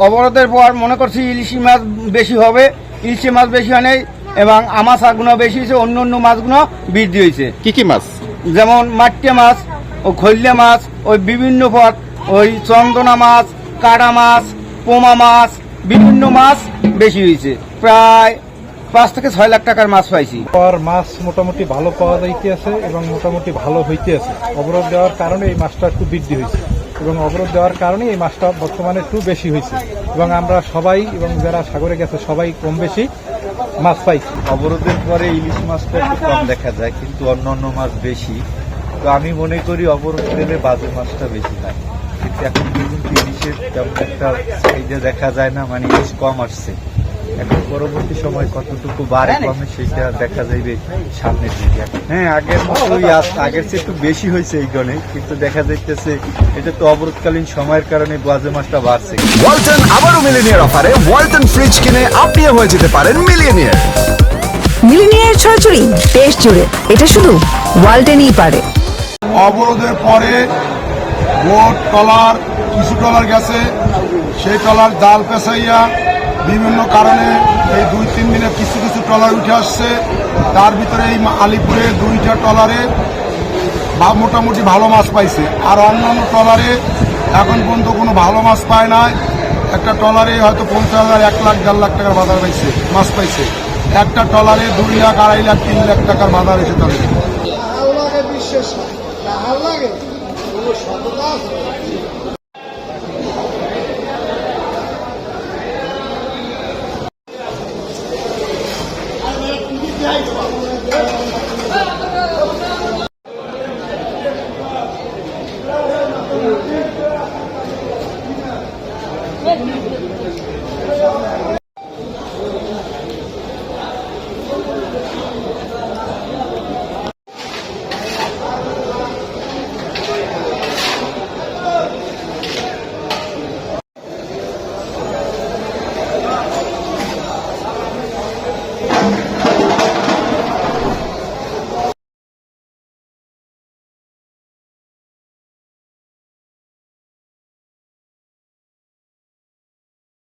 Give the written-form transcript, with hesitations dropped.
অবরোধের পর মনে করছি ইলিশি মাছ বেশি হবে, ইলিশি মাছ বেশি হয় নাই এবং আমাশাগুলো বেশি হয়েছে, অন্য অন্য মাছগুলো বৃদ্ধি হয়েছে। কি কি মাছ? যেমন মাট্টে মাছ ও খৈল্লা মাছ, ওই বিভিন্ন পদ, ওই চন্দনা মাছ, কাটা মাছ, পোমা মাছ, বিভিন্ন মাছ বেশি হয়েছে। প্রায় 5 থেকে 6 লাখ টাকার মাছ পাইছি। মাছ মোটামুটি ভালো পাওয়া যাইতে আছে এবং মোটামুটি ভালো হইতে আছে। অবরোধ দেওয়ার কারণে এই মাছটা একটু বৃদ্ধি হয়েছে এবং অবরোধ দেওয়ার কারণে এই মাছটা বর্তমানে একটু বেশি হয়েছে এবং আমরা সবাই এবং যারা সাগরে গেছে সবাই কম বেশি মাছ পাইছি। অবরোধের পরে ইলিশ মাছটা একটু কম দেখা যায়, কিন্তু অন্যান্য মাছ বেশি। তো আমি মনে করি অবরোধ দিলে বাজে মাছটা বেশি হয়, কিন্তু এখন পর্যন্ত ইলিশের তেমন একটা চাহিদা দেখা যায় না, মানে ইলিশ কম আসছে। এখন পরবর্তী সময় কতটুকু বাড়ে কমে সেটা দেখা যাবে সামনের দিকে। হ্যাঁ, আগের মতোই আগের চেয়ে একটু বেশি হয়েছে এই গণে, কিন্তু দেখা যাইতেছে এটা তো অবরোধকালীন সময়ের কারণে বাজে মাছটা বাড়ছে। ওয়ালটন আবারও মিলিনিয়ার অফারে ওয়ালটন ফ্রিজ কিনে আপনিও হয়ে যেতে পারেন মিলিয়নিয়ার। মিলিনিয়ার ছড়াছড়ি দেশ জুড়ে, এটা শুধু ওয়ালটেনই পারে। অবরোধের পরে বোট ট্রলার কিছু ট্রলার গেছে, সেই ট্রলার জাল পেঁচাইয়া বিভিন্ন কারণে এই 2-3 দিনে কিছু কিছু ট্রলার উঠে আসছে। তার ভিতরে এই আলিপুরে 2টা ট্রলারে মোটামুটি ভালো মাছ পাইছে, আর অন্যান্য ট্রলারে এখন পর্যন্ত কোনো ভালো মাছ পায় নাই। একটা ট্রলারে হয়তো 50,000, 1 লাখ, 1.5 লাখ টাকার বাজার পাইছে, মাছ পাইছে। একটা ট্রলারে 2 লাখ, 2.5 লাখ, 3 লাখ টাকার বাজার এসে তাদের। বিশ্বাস